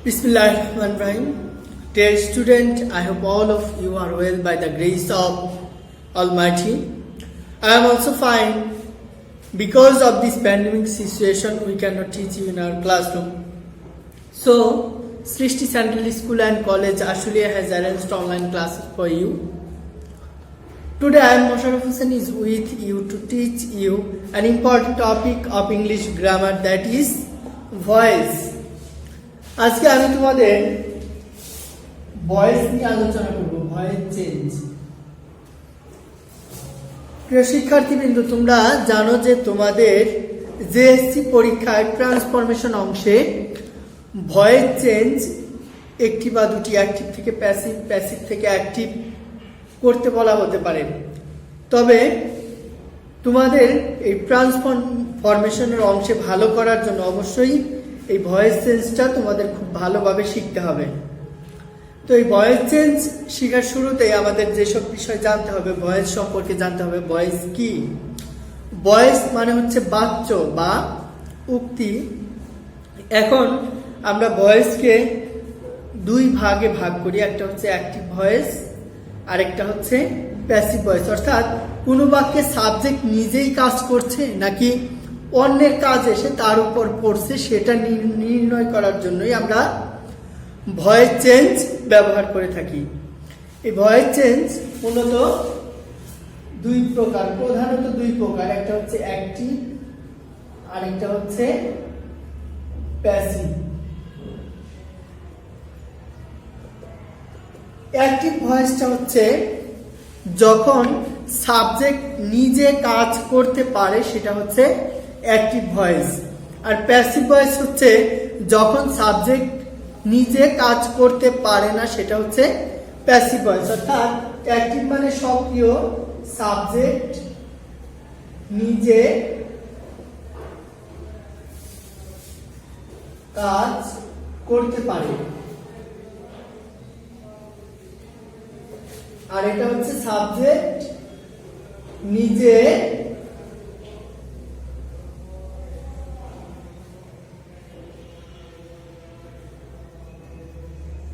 Bismillahirrahmanirrahim. Dear student, I hope all of you are well by the grace of Almighty. I am also fine. Because of this pandemic situation, we cannot teach you in our classroom. So, Srishti Central School and College Ashulia has arranged online classes for you. Today I am Mosharaf Hussain is with you to teach you an important topic of English grammar, that is voice. আজকে আমি তোমাদের voice নিয়ে আলোচনা করব, voice change. প্রিয় শিক্ষার্থীবৃন্দ, তোমরা জানো যে তোমাদের জেএসসি পরীক্ষায় ট্রান্সফরমেশন অংশে ভয়েস চেঞ্জ একটি বা দুটি অ্যাক্টিভ থেকে প্যাসিভ, প্যাসিভ থেকে অ্যাক্টিভ করতে বলা হতে পারে। তবে তোমাদের এই ট্রান্সফরমেশনের অংশে ভালো করার জন্য অবশ্যই এই ভয়েস চেঞ্জটা তোমাদের খুব ভালোভাবে শিখতে হবে। তো এই ভয়েস চেঞ্জ শেখার শুরুতেই আমাদের যেসব বিষয় জানতে হবে, ভয়েস সম্পর্কে জানতে হবে। ভয়েস কি? ভয়েস মানে হচ্ছে বাক্য বা উক্তি। এখন আমরা ভয়েসকে দুই ভাগে ভাগ করি, একটা হচ্ছে অ্যাক্টিভ ভয়েস, আরেকটা হচ্ছে প্যাসিভ ভয়েস। অর্থাৎ কোনো বাক্যে সাবজেক্ট নিজেই কাজ করছে নাকি অন্যের কাজ এসে তার উপর পড়ছে, সেটা নির্ণয় করার জন্যই আমরা ভয়েস চেঞ্জ ব্যবহার করে থাকি। এই ভয়েস চেঞ্জ মূলত দুই প্রকার, প্রধানত দুই প্রকার। একটা হচ্ছে অ্যাক্টিভ, আরেকটা হচ্ছে প্যাসিভ। অ্যাক্টিভ ভয়েসটা হচ্ছে যখন সাবজেক্ট নিজে কাজ করতে পারে, সেটা হচ্ছে অ্যাক্টিভ ভয়েস। আর প্যাসিভ ভয়েস হচ্ছে যখন সাবজেক্ট নিজে কাজ করতে পারে না, সেটা হচ্ছে প্যাসিভ ভয়েস। অর্থাৎ অ্যাক্টিভ মানে সক্রিয়, সাবজেক্ট নিজে কাজ করতে পারে, আর এটা হচ্ছে সাবজেক্ট নিজে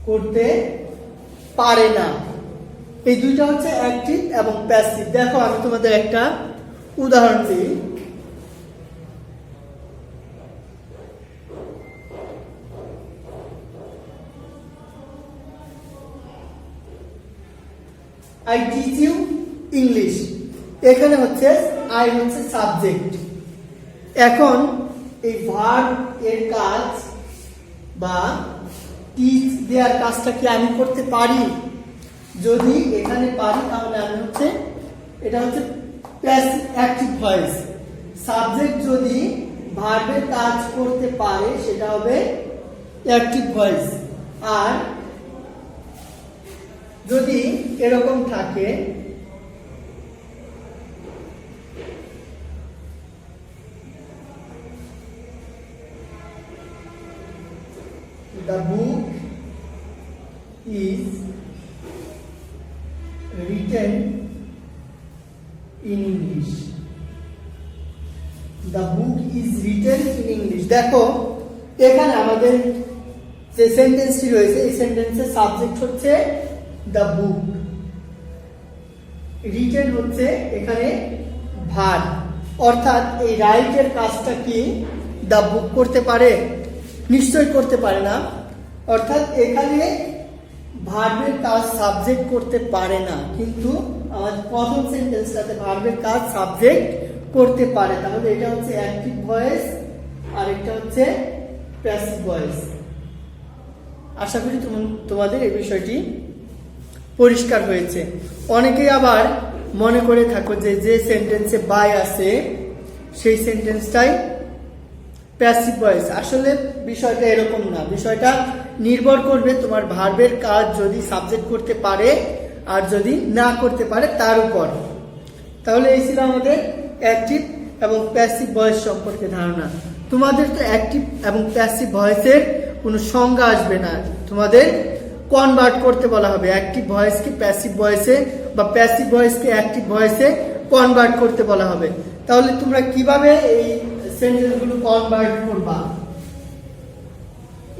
করতে পারে না। এই দুইটা হচ্ছে অ্যাক্টিভ এবং প্যাসিভ। দেখো আমি তোমাদের একটা উদাহরণ দিই। I teach you English। এখানে হচ্ছে I হচ্ছে সাবজেক্ট। এখন এই ভার্ব এর কাজ বা টিচ দেওয়ার কাজটা কি আমি করতে পারি? যদি এখানে পারি তাহলে আমি হচ্ছে, এটা হচ্ছে অ্যাক্টিভ ভয়েস। সাবজেক্ট যদি ভার্বের কাজ করতে পারে সেটা হবে অ্যাক্টিভ ভয়েস। আর যদি এরকম থাকে the book is written in English। the book is written in English। দেখো এখানে আমাদের যে সেন্টেন্সটি রয়েছে, এই সেন্টেন্সের সাবজেক্ট হচ্ছে the book, written হচ্ছে এখানে ভার্ব। অর্থাৎ এই রাইটের কাজটা কি the book করতে পারে? নিশ্চয় করতে পারে না। অর্থাৎ এখানে ভার্বের কাজ সাবজেক্ট করতে পারে না, কিন্তু আমাদের প্রথম সেন্টেন্সটাতে ভার্বের কাজ সাবজেক্ট করতে পারে। তাহলে এটা হচ্ছে অ্যাক্টিভ ভয়েস আর এটা হচ্ছে প্যাসিভ ভয়েস। আশা করি তোমাদের এই বিষয়টি পরিষ্কার হয়েছে। অনেকেই আবার মনে করে থাকো যে সেন্টেন্সে বাই আছে সেই সেন্টেন্সটাই প্যাসিভ ভয়েস। আসলে বিষয়টা এরকম না। বিষয়টা নির্ভর করবে তোমার ভার্বের কাজ যদি সাবজেক্ট করতে পারে আর যদি না করতে পারে তার উপর। তাহলে এই ছিল আমাদের অ্যাক্টিভ এবং প্যাসিভ ভয়েস সম্পর্কে ধারণা। তোমাদের তো অ্যাক্টিভ এবং প্যাসিভ ভয়েসের কোনো সংজ্ঞা আসবে না, তোমাদের কনভার্ট করতে বলা হবে অ্যাক্টিভ ভয়েসকে প্যাসিভ ভয়েসে বা প্যাসিভ ভয়েসকে অ্যাক্টিভ ভয়েসে কনভার্ট করতে বলা হবে। তাহলে তোমরা কিভাবে এই সেন্টেন্সগুলো কনভার্ট করবা,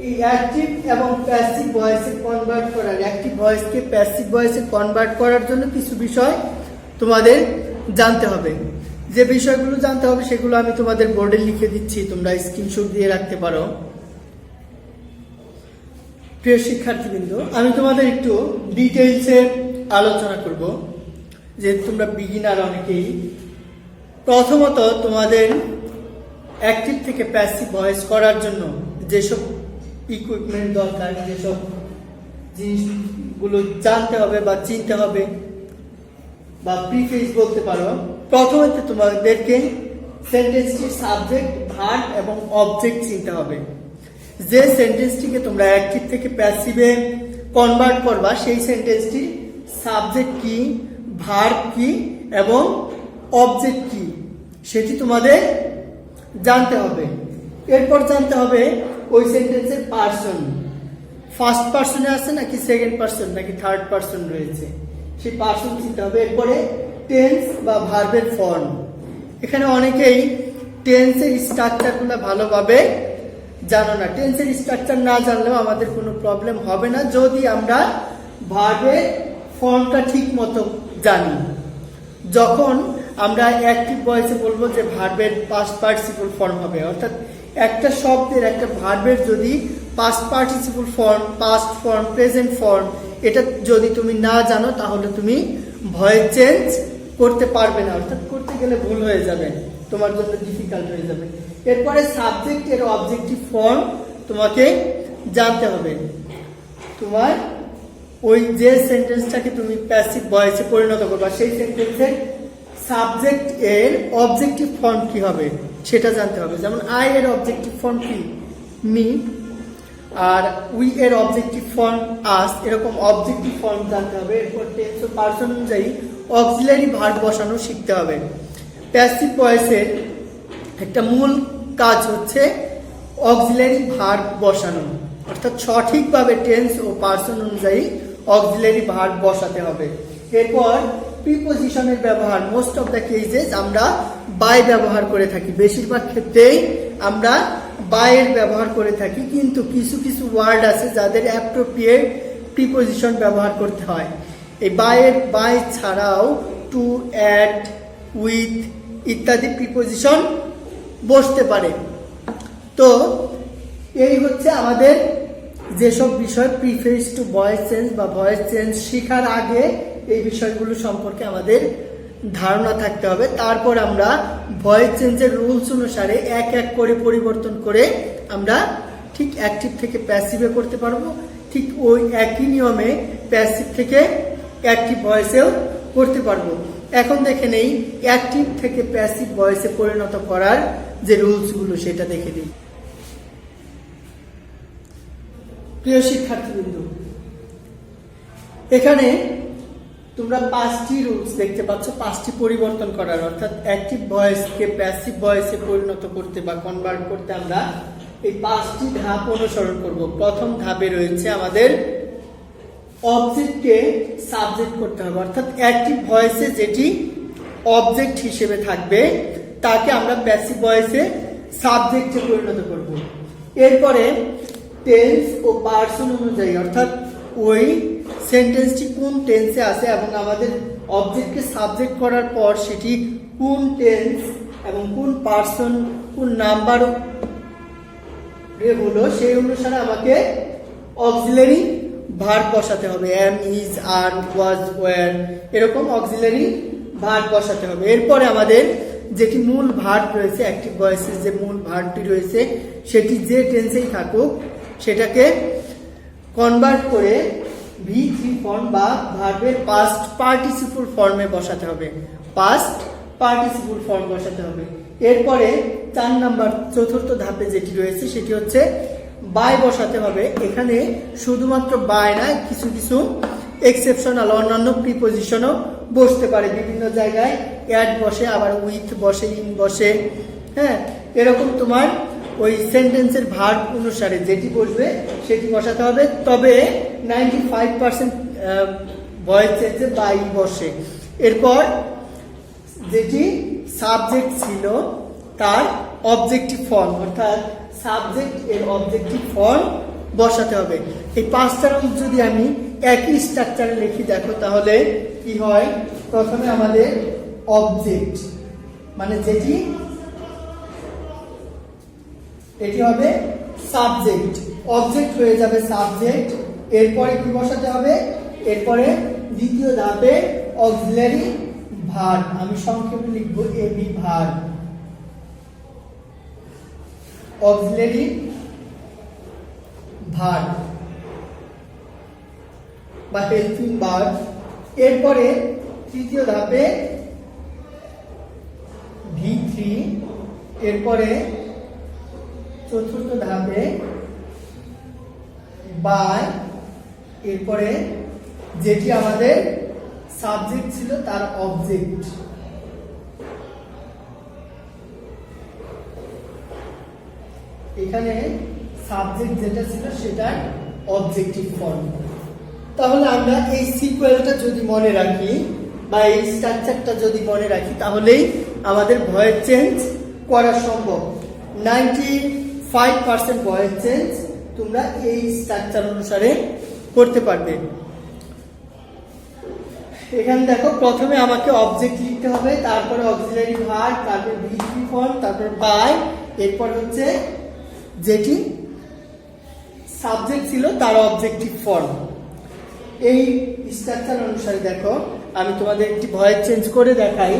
এই অ্যাক্টিভ এবং প্যাসিভ ভয়েসে কনভার্ট করার, অ্যাক্টিভ ভয়েসকে প্যাসিভ ভয়েসে কনভার্ট করার জন্য কিছু বিষয় তোমাদের জানতে হবে। যে বিষয়গুলো জানতে হবে সেগুলো আমি তোমাদের বোর্ডে লিখে দিচ্ছি, তোমরা স্ক্রিনশট দিয়ে রাখতে পারো। প্রিয় শিক্ষার্থীবৃন্দ, আমি তোমাদের একটু ডিটেইলসে আলোচনা করব, যেহেতু তোমরা বিগিনার অনেকেই। প্রথমত তোমাদের অ্যাক্টিভ থেকে প্যাসিভ ভয়েস করার জন্য যেসব ইকুইপমেন্ট দরকার, যেসব জিনিসগুলো জানতে হবে বা চিনতে হবে বা প্রিফেস বলতে পারো। প্রথমত তোমাদেরকে সেন্টেন্সটির সাবজেক্ট, ভার্ব এবং অবজেক্ট চিনতে হবে। যে সেন্টেন্সটিকে তোমরা অ্যাক্টিভ থেকে প্যাসিভে কনভার্ট করবা সেই সেন্টেন্সটির সাবজেক্ট কি, ভার্ব কি এবং অবজেক্ট কি সেটি তোমাদের জানতে হবে। এরপর জানতে হবে ওই সেন্টেন্সের পার্সন, ফার্স্ট পার্সনে আছে নাকি সেকেন্ড পার্সন নাকি থার্ড পার্সন রয়েছে, সেই পার্সন চিনতে হবে। এরপরে টেন্স বা ভার্বের ফর্ম। এখানে অনেকেই টেন্সের স্ট্রাকচারগুলো ভালোভাবে জানো না। টেন্সের স্ট্রাকচার না জানলেও আমাদের কোনো প্রবলেম হবে না যদি আমরা ভার্বের ফর্মটা ঠিক মতো জানি। যখন আমরা অ্যাক্টিভ ভয়েসে বলবো যে ভার্বের পাস্ট পার্টিসিপল ফর্ম হবে, অর্থাৎ একটা শব্দের, একটা ভার্বের যদি past participle form, past form, present form এটা যদি তুমি না জানো তাহলে তুমি ভয়েস চেঞ্জ করতে পারবে না, অর্থাৎ করতে গেলে ভুল হয়ে যাবে, তোমার জন্য ডিফিকাল্ট হয়ে যাবে। এরপরে সাবজেক্ট এর অবজেক্টিভ ফর্ম তোমাকে জানতে হবে। তোমার ওই যে সেন্টেন্সটাকে তুমি প্যাসিভ ভয়েসে পরিণত করবা সেই সেন্টেন্সের সাবজেক্ট এর অবজেক্টিভ ফর্ম কি হবে সেটা জানতে হবে। যেমন আই এর অবজেক্টিভ ফর্ম কি, মি, আর উই এর অবজেক্টিভ ফর্ম আস, এরকম অবজেক্টিভ ফর্ম জানতে হবে। এরপর টেন্স ও পার্সন অনুযায়ী অক্সিলারি ভার্ব বসানো শিখতে হবে। প্যাসিভ ভয়েসের একটা মূল কাজ হচ্ছে অক্সিলারি ভার্ব বসানো, অর্থাৎ সঠিকভাবে টেন্স ও পার্সন অনুযায়ী অক্সিলারি ভার্ব বসাতে হবে। এরপর প্রিপোজিশনের ব্যবহার। মোস্ট অফ দ্য কেসেস আমরা বাই ব্যবহার করে থাকি, বেশিরভাগ ক্ষেত্রেই আমরা বাইয়ের ব্যবহার করে থাকি, কিন্তু কিছু কিছু ওয়ার্ড আছে যাদের অ্যাপ্রোপ্রিয়েট প্রিপোজিশন ব্যবহার করতে হয়। এই বাই ছাড়াও টু, অ্যাট, উইথ ইত্যাদি প্রিপোজিশন বসতে পারে। তো এই হচ্ছে আমাদের যেসব বিষয় প্রিফেস টু ভয়েস চেঞ্জ বা ভয়েস চেঞ্জ শেখার আগে এই বিষয়গুলো সম্পর্কে আমাদের ধারণা থাকতে হবে। তারপর আমরা ভয়েস চেঞ্জের রুলস অনুসারে এক এক করে পরিবর্তন করে আমরা ঠিক অ্যাক্টিভ থেকে প্যাসিভে করতে পারবো। ঠিক ওই একই নিয়মে প্যাসিভ থেকে অ্যাক্টিভ ভয়েসেও করতে পারবো। এখন দেখে নেই অ্যাক্টিভ থেকে প্যাসিভ ভয়েসে পরিণত করার যে রুলসগুলো সেটা দেখে নিই। প্রিয় শিক্ষার্থীবৃন্দ, এখানে তোমরা 5টি রুলস দেখতে পাচ্ছ, 5টি পরিবর্তন করার, অর্থাৎ অ্যাক্টিভ ভয়েসকে প্যাসিভ ভয়েসে পরিণত করতে বা কনভার্ট করতে আমরা এই 5টি ধাপ অনুসরণ করব। প্রথম ধাপে রয়েছে আমাদের অবজেক্টকে সাবজেক্ট করতে হবে, অর্থাৎ অ্যাক্টিভ ভয়েসে যেটি অবজেক্ট হিসেবে থাকবে তাকে আমরা প্যাসিভ ভয়েসে সাবজেক্টে পরিণত করব। এরপরে টেন্স ও পার্সন অনুযায়ী, অর্থাৎ ওই সেন্টেন্সটি কোন টেন্সে আছে এবং আমাদের অবজেক্টকে সাবজেক্ট করার পর সেটি কোন টেন্স এবং কোন পার্সন, কোন নাম্বার হলো সেই অনুসারে আমাকে অক্সিলারি ভার্ব বসাতে হবে। Am, is, are, was, were এরকম অক্সিলারি ভার্ব বসাতে হবে। এরপরে আমাদের যেটি মূল ভার্ব রয়েছে, অ্যাক্টিভ ভয়েসের যে মূল ভার্বটি রয়েছে সেটি যে টেন্সেই থাকুক সেটাকে কনভার্ট করে V3 ফর্ম বা ভার্বের পাস্ট পার্টিসিপল ফর্মে বসাতে হবে, পাস্ট পার্টিসিপল ফর্ম বসাতে হবে। এরপরে 4 নাম্বার চতুর্থ ধাপে যেটি রয়েছে সেটি হচ্ছে বাই বসাতে হবে। এখানে শুধুমাত্র বাই না, কিছু কিছু এক্সেপশনাল অন্যান্য প্রিপোজিশনও বসতে পারে। বিভিন্ন জায়গায় অ্যাড বসে, আবার উইথ বসে, ইন বসে, হ্যাঁ, এরকম তোমার ওই সেন্টেন্সের ভার্ব অনুসারে যেটি বসবে সেটি বসাতে হবে। তবে 95% ভয়েস চেঞ্জে বাই বসে। এরপর যেটি সাবজেক্ট ছিল তার অবজেক্টিভ ফর্ম, অর্থাৎ সাবজেক্ট এর অবজেক্টিভ ফর্ম বসাতে হবে। এই পাঁচটা রং যদি আমি একই স্ট্রাকচারে লিখি দেখো তাহলে কি হয়, প্রথমে আমাদের অবজেক্ট মানে যেটি এটি হবে সাবজেক্ট, অবজেক্ট হয়ে যাবে সাবজেক্ট, এরপরে কি বসাতে হবে, এরপরে দ্বিতীয় ধাপে অক্সিলারি ভার্ব, আমি সংক্ষেপে লিখব এবি ভার্ব, অক্সিলারি ভার্ব বা হেল্পিং ভার্ব। এরপরে তৃতীয় ধাপে V3, এরপরে চতুর্থ ধাপে বাই, এরপরে যেটি আমাদের সাবজেক্ট ছিল তার অবজেক্ট, এখানে সাবজেক্ট যেটা ছিল সেটার অবজেক্টিভ ফর্ম। তাহলে আমরা এই সিকোয়েন্সটা যদি মনে রাখি বা এই স্ট্রাকচারটা যদি মনে রাখি তাহলেই আমাদের ভয়েস চেঞ্জ করা সম্ভব। 95% ভয়েস চেঞ্জ তোমরা এই স্ট্রাকচার অনুসারে করতে পারবে। এখানে দেখো প্রথমে আমাকে অবজেক্ট লিখতে হবে, তারপরে অক্সিলারি ভার্ব, তারপরে V3 ফর্ম, তারপরে বাই, এরপর হচ্ছে যেটি সাবজেক্ট ছিল তার অবজেক্টিভ ফর্ম। এই স্ট্রাকচার অনুসারে দেখো আমি তোমাদের একটি ভয়েস চেঞ্জ করে দেখাই।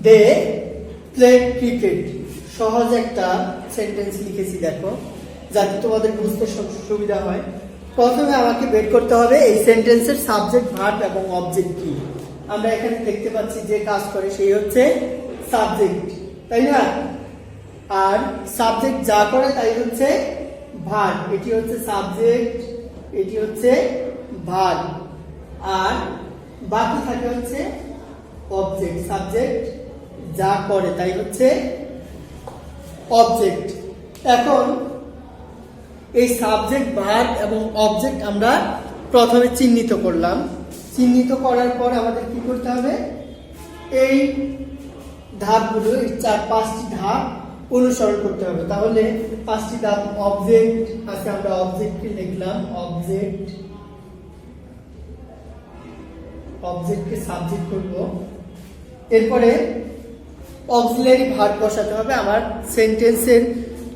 দে প্লেড ক্রিকেট, সহজ একটা সেন্টেন্স লিখেছি দেখো যাতে তোমাদের বুঝতে সুবিধা হয়। প্রথমে আমাকে বের করতে হবে এই সেন্টেন্সের সাবজেক্ট, ভার্ব এবং অবজেক্ট কি। আমরা এখানে দেখতে পাচ্ছি যে কাজ করে সেই হচ্ছে সাবজেক্ট, তাই না? আর সাবজেক্ট যা করে তাই হচ্ছে ভার্ব, এটি হচ্ছে সাবজেক্ট, এটি হচ্ছে ভার্ব, আর বাকি থাকে হচ্ছে অবজেক্ট। সাবজেক্ট যা করে তাই হচ্ছে অবজেক্ট। এখন এই সাবজেক্ট, ভার্ব এবং অবজেক্ট আমরা প্রথমে চিহ্নিত করলাম। চিহ্নিত করার পর আমাদের কি করতে হবে, এই ধাপগুলো, এই 4-5টি ধাপ অনুসরণ করতে হবে। তাহলে 5টি ধাপ, অবজেক্ট আছে, আমরা অবজেক্টকে লিখলাম, অবজেক্ট, অবজেক্টকে সাবজেক্ট করব, এরপরে অক্সিলারি ভার্ব বসাতে হবে আমার সেন্টেন্সের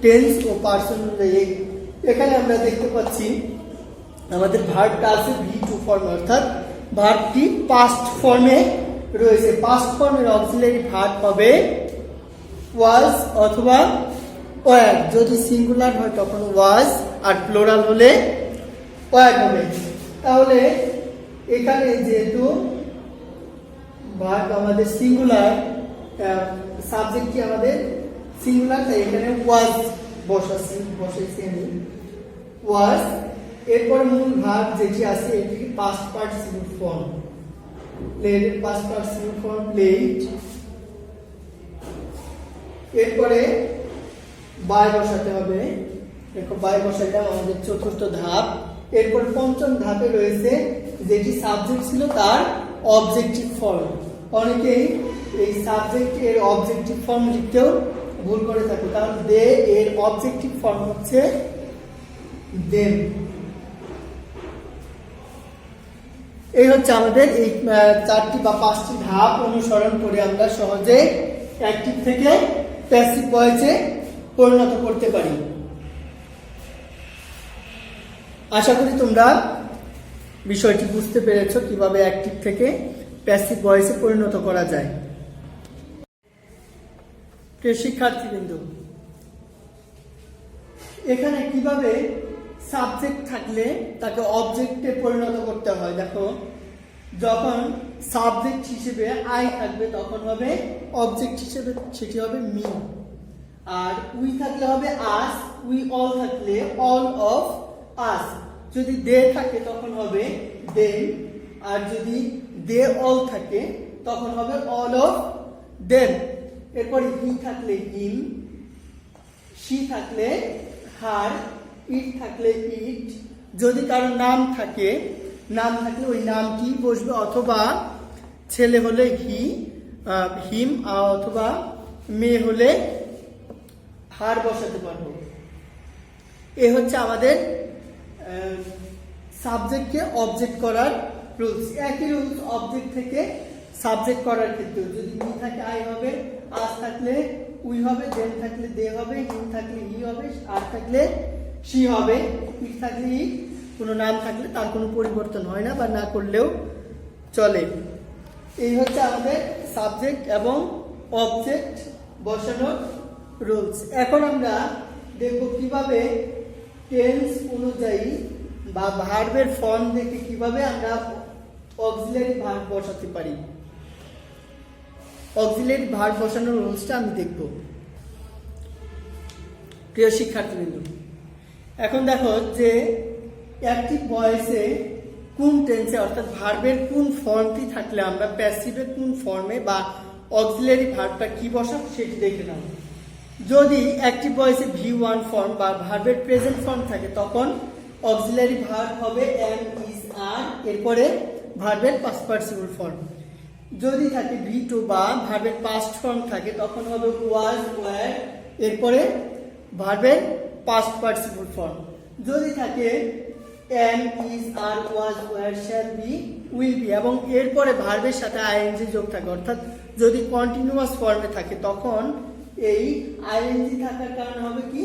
টেন্স ও পার্সন অনুযায়ী। এখানে আমরা দেখতে পাচ্ছি আমাদের ভার্বটা আছে V2 ফর্মে, অর্থাৎ ভার্বটি পাস্ট ফর্মে রয়েছে। পাস্ট ফর্মের অক্সিলারি ভার্ব হবে ওয়াজ অথবা ওয়ার, যদি সিঙ্গুলার হয় তখন ওয়াজ, আর প্লুরাল হলে ওয়ার হবে। তাহলে এখানে যেহেতু ভার্ব আমাদের সিঙ্গুলার, সাবজেক্টটি আমাদের সিঙ্গুলার, তাই এখানে ওয়াজ বসাইছি আমি, ওয়াজ। এরপর মূল ভার্ব যেটি আছে এটি পাস্ট পার্টিসিপল ফর্ম, প্লেড এর পাস্ট পার্টিসিপল ফর্ম প্লেড। এরপরে বাই বসাতে হবে, দেখো বাই বসাইলাম, আমাদের চতুর্থ ধাপ। এরপর পঞ্চম ধাপে রয়েছে যেটি সাবজেক্ট ছিল তার অবজেক্টিভ ফর্ম। অনেকেই এই সাবজেক্ট এর অবজেক্টিভ ফর্ম লিখতেও ভুল করে থাকে, কারণ দে এর অবজেক্টিভ ফর্ম হচ্ছে দেম। এই হচ্ছে আমাদের এই 4টি বা 5টি ধাপ অনুসরণ করে আমরা সহজে অ্যাক্টিভ থেকে প্যাসিভ ভয়েসে পরিণত করতে পারি। আশা করি তোমরা বিষয়টি বুঝতে পেরেছো কিভাবে অ্যাক্টিভ থেকে প্যাসিভ ভয়েসে পরিণত করা যায়। প্রিয় শিক্ষার্থীবৃন্দ, এখানে কিভাবে সাবজেক্ট থাকলে তাকে অবজেক্টে পরিণত করতে হয়। দেখো, যখন সাবজেক্ট হিসেবে আই থাকবে তখন হবে অবজেক্ট হিসেবে সেটি হবে মি। আর উই থাকলে হবে আস, উই অল থাকলে অল অফ আস। যদি দে থাকে তখন হবে দেম, আর যদি দে অল থাকে তখন হবে অল অফ দেম। এরপরে হি থাকলে হিম, শি থাকলে হার, ইট থাকলে ইট। যদি কারো নাম থাকে, নাম থাকলে ওই নামটি বসবে, অথবা ছেলে হলে হিম, অথবা মেয়ে হলে হার বসাতে পারবো। এ হচ্ছে আমাদের সাবজেক্টকে অবজেক্ট করার রুলস। একই রুলস অবজেক্ট থেকে সাবজেক্ট করার ক্ষেত্রে, যদি মি থাকে আই হবে, আস থাকলে উই হবে, দেন থাকলে দে হবে, হিম থাকলে হি হবে, আর থাকলে শি হবে, ইট থাকলে ই। কোনো নাম থাকলে তার কোনো পরিবর্তন হয় না, বা না করলেও চলে। এই হচ্ছে আমাদের সাবজেক্ট এবং অবজেক্ট বসানোর রুলস। এখন আমরা দেখব কিভাবে টেন্স অনুযায়ী বা ভার্বের ফর্ম দেখে কিভাবে আমরা অক্সিলারি ভার্ব বসাতে পারি। অক্সিলারি ভার্ব বসানোর রুলসটা আমি দেখব। প্রিয় শিক্ষার্থীবৃন্দ, এখন দেখো যে অ্যাক্টিভ ভয়েসে কোন টেন্সে অর্থাৎ ভার্বের কোন ফর্মটি থাকলে আমরা প্যাসিভের কোন ফর্মে বা অক্সিলারি ভার্বটা কি বসাবো সেটি দেখে নাও। যদি অ্যাক্টিভ ভয়েসে V1 ফর্ম বা ভার্বের প্রেজেন্ট ফর্ম থাকে তখন অক্সিলারি ভার্ব হবে am, is, are, এরপরে ভার্বের পাস্ট পার্টিসিপল ফর্ম। যদি থাকে V2 বা ভার্বের পাস্ট ফর্ম থাকে তখন হবে was, were, এরপরে ভার্বের পাস্ট পার্টিসিপল ফর্ম। যদি থাকে am, is, are, was, were, shall be, will be এবং এরপরে ভার্বের সাথে ing যোগ থাকে, অর্থাৎ যদি কন্টিনিউয়াস ফর্মে থাকে তখন এই ing থাকার কারণে হবে কি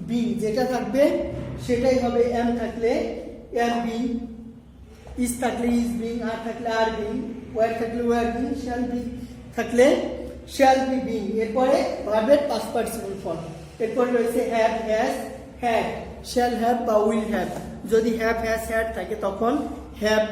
বিং, যেটা থাকবে সেটাই হবে am থাকলে am being, is থাকলে is being, are থাকলে are being, were থাকলে were being, shall be থাকলে shall be being। এরপরে ভার্বের পাস্ট পার্টিসিপল ফর্ম। এরপরে রয়েছে have, has, had, shall have বা will have। যদি have, has, had থাকে তখন have